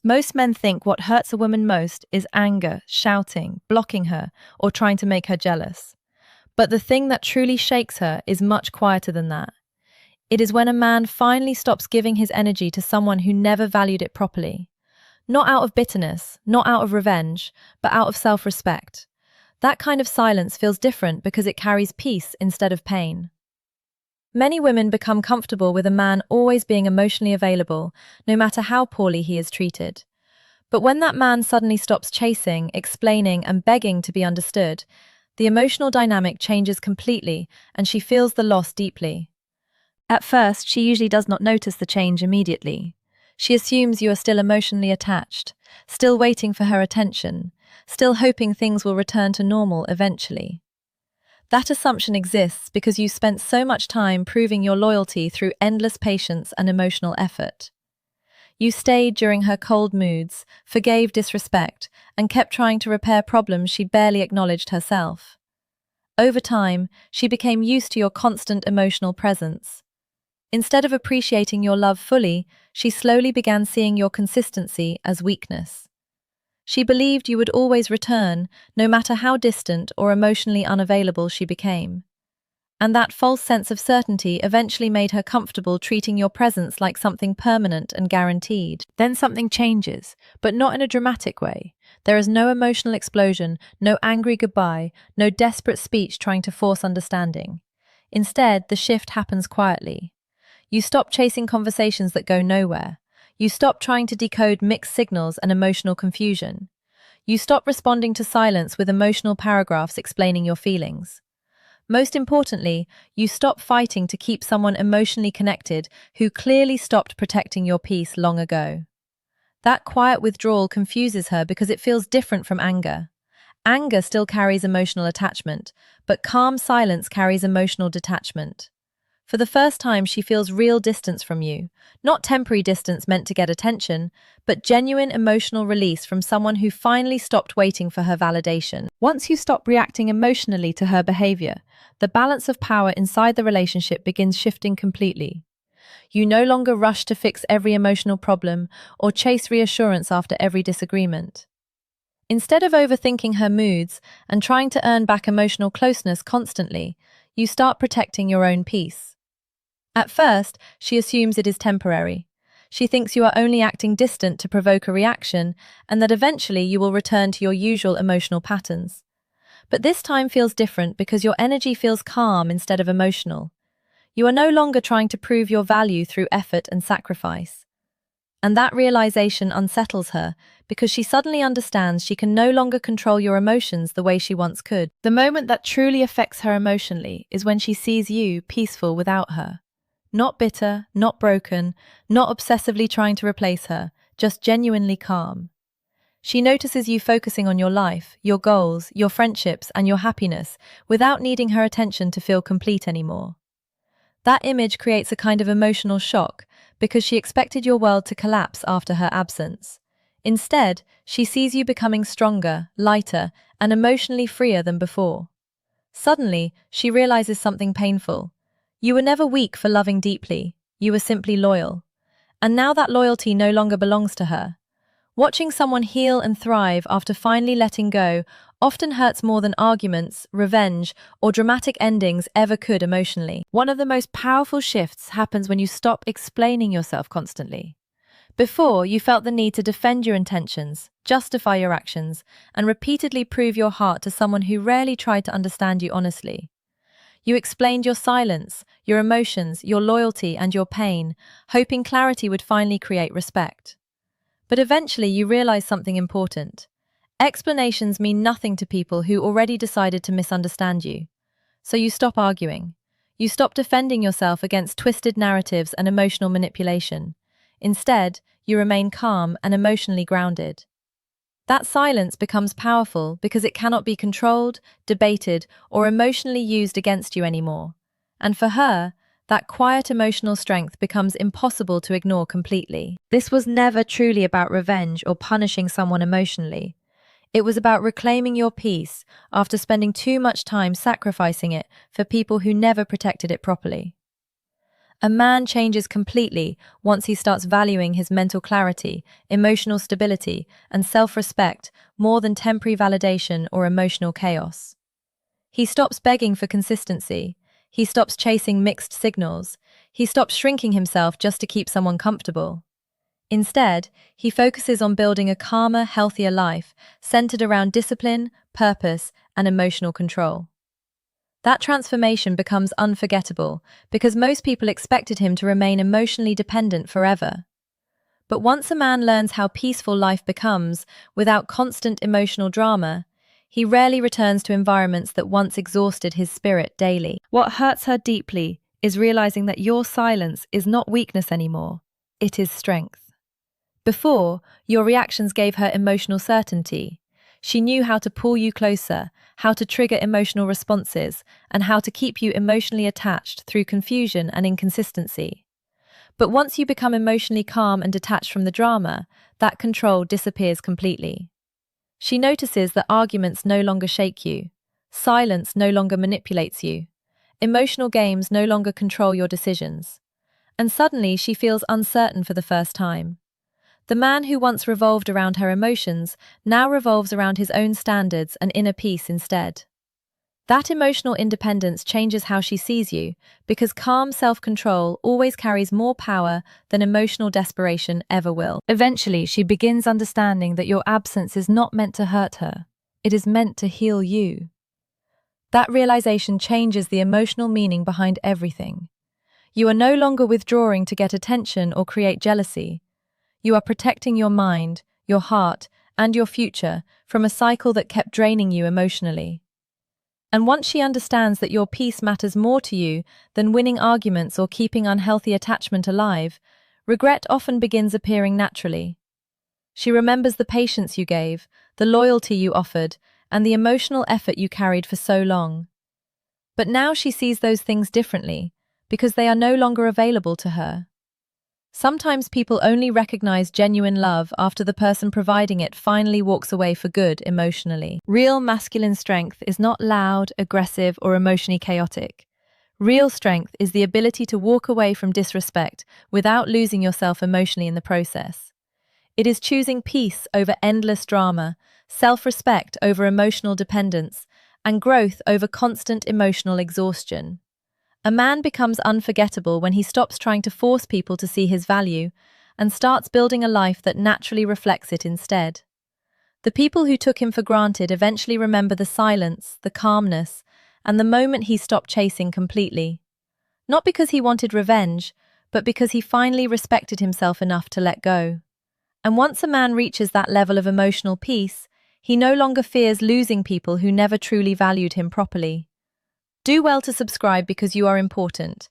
Most men think what hurts a woman most is anger, shouting, blocking her, or trying to make her jealous. But the thing that truly shakes her is much quieter than that. It is when a man finally stops giving his energy to someone who never valued it properly. Not out of bitterness, not out of revenge, but out of self-respect. That kind of silence feels different because it carries peace instead of pain. Many women become comfortable with a man always being emotionally available, no matter how poorly he is treated. But when that man suddenly stops chasing, explaining, and begging to be understood, the emotional dynamic changes completely, and she feels the loss deeply. At first, she usually does not notice the change immediately. She assumes you are still emotionally attached, still waiting for her attention, still hoping things will return to normal eventually. That assumption exists because you spent so much time proving your loyalty through endless patience and emotional effort. You stayed during her cold moods, forgave disrespect, and kept trying to repair problems she barely acknowledged herself. Over time, she became used to your constant emotional presence. Instead of appreciating your love fully, she slowly began seeing your consistency as weakness. She believed you would always return, no matter how distant or emotionally unavailable she became. And that false sense of certainty eventually made her comfortable treating your presence like something permanent and guaranteed. Then something changes, but not in a dramatic way. There is no emotional explosion, no angry goodbye, no desperate speech trying to force understanding. Instead, the shift happens quietly. You stop chasing conversations that go nowhere. You stop trying to decode mixed signals and emotional confusion. You stop responding to silence with emotional paragraphs explaining your feelings. Most importantly, you stop fighting to keep someone emotionally connected who clearly stopped protecting your peace long ago. That quiet withdrawal confuses her because it feels different from anger. Anger still carries emotional attachment, but calm silence carries emotional detachment. For the first time, she feels real distance from you, not temporary distance meant to get attention, but genuine emotional release from someone who finally stopped waiting for her validation. Once you stop reacting emotionally to her behavior, the balance of power inside the relationship begins shifting completely. You no longer rush to fix every emotional problem or chase reassurance after every disagreement. Instead of overthinking her moods and trying to earn back emotional closeness constantly, you start protecting your own peace. At first, she assumes it is temporary. She thinks you are only acting distant to provoke a reaction and that eventually you will return to your usual emotional patterns. But this time feels different because your energy feels calm instead of emotional. You are no longer trying to prove your value through effort and sacrifice. And that realization unsettles her because she suddenly understands she can no longer control your emotions the way she once could. The moment that truly affects her emotionally is when she sees you peaceful without her. Not bitter, not broken, not obsessively trying to replace her, just genuinely calm. She notices you focusing on your life, your goals, your friendships, and your happiness without needing her attention to feel complete anymore. That image creates a kind of emotional shock because she expected your world to collapse after her absence. Instead, she sees you becoming stronger, lighter, and emotionally freer than before. Suddenly, she realizes something painful. You were never weak for loving deeply, you were simply loyal. And now that loyalty no longer belongs to her. Watching someone heal and thrive after finally letting go often hurts more than arguments, revenge, or dramatic endings ever could emotionally. One of the most powerful shifts happens when you stop explaining yourself constantly. Before, you felt the need to defend your intentions, justify your actions, and repeatedly prove your heart to someone who rarely tried to understand you honestly. You explained your silence, your emotions, your loyalty, and your pain, hoping clarity would finally create respect. But eventually you realize something important. Explanations mean nothing to people who already decided to misunderstand you. So you stop arguing. You stop defending yourself against twisted narratives and emotional manipulation. Instead, you remain calm and emotionally grounded. That silence becomes powerful because it cannot be controlled, debated, or emotionally used against you anymore. And for her, that quiet emotional strength becomes impossible to ignore completely. This was never truly about revenge or punishing someone emotionally. It was about reclaiming your peace after spending too much time sacrificing it for people who never protected it properly. A man changes completely once he starts valuing his mental clarity, emotional stability, and self-respect more than temporary validation or emotional chaos. He stops begging for consistency. He stops chasing mixed signals. He stops shrinking himself just to keep someone comfortable. Instead, he focuses on building a calmer, healthier life centered around discipline, purpose, and emotional control. That transformation becomes unforgettable because most people expected him to remain emotionally dependent forever. But once a man learns how peaceful life becomes without constant emotional drama, he rarely returns to environments that once exhausted his spirit daily. What hurts her deeply is realizing that your silence is not weakness anymore, it is strength. Before, your reactions gave her emotional certainty. She knew how to pull you closer, how to trigger emotional responses, and how to keep you emotionally attached through confusion and inconsistency. But once you become emotionally calm and detached from the drama, that control disappears completely. She notices that arguments no longer shake you, silence no longer manipulates you, emotional games no longer control your decisions. And suddenly she feels uncertain for the first time. The man who once revolved around her emotions now revolves around his own standards and inner peace instead. That emotional independence changes how she sees you, because calm self-control always carries more power than emotional desperation ever will. Eventually, she begins understanding that your absence is not meant to hurt her. It is meant to heal you. That realization changes the emotional meaning behind everything. You are no longer withdrawing to get attention or create jealousy. You are protecting your mind, your heart, and your future from a cycle that kept draining you emotionally. And once she understands that your peace matters more to you than winning arguments or keeping unhealthy attachment alive, regret often begins appearing naturally. She remembers the patience you gave, the loyalty you offered, and the emotional effort you carried for so long. But now she sees those things differently, because they are no longer available to her. Sometimes people only recognize genuine love after the person providing it finally walks away for good emotionally. Real masculine strength is not loud, aggressive, or emotionally chaotic. Real strength is the ability to walk away from disrespect without losing yourself emotionally in the process. It is choosing peace over endless drama, self-respect over emotional dependence, and growth over constant emotional exhaustion. A man becomes unforgettable when he stops trying to force people to see his value and starts building a life that naturally reflects it instead. The people who took him for granted eventually remember the silence, the calmness, and the moment he stopped chasing completely. Not because he wanted revenge, but because he finally respected himself enough to let go. And once a man reaches that level of emotional peace, he no longer fears losing people who never truly valued him properly. Do well to subscribe because you are important.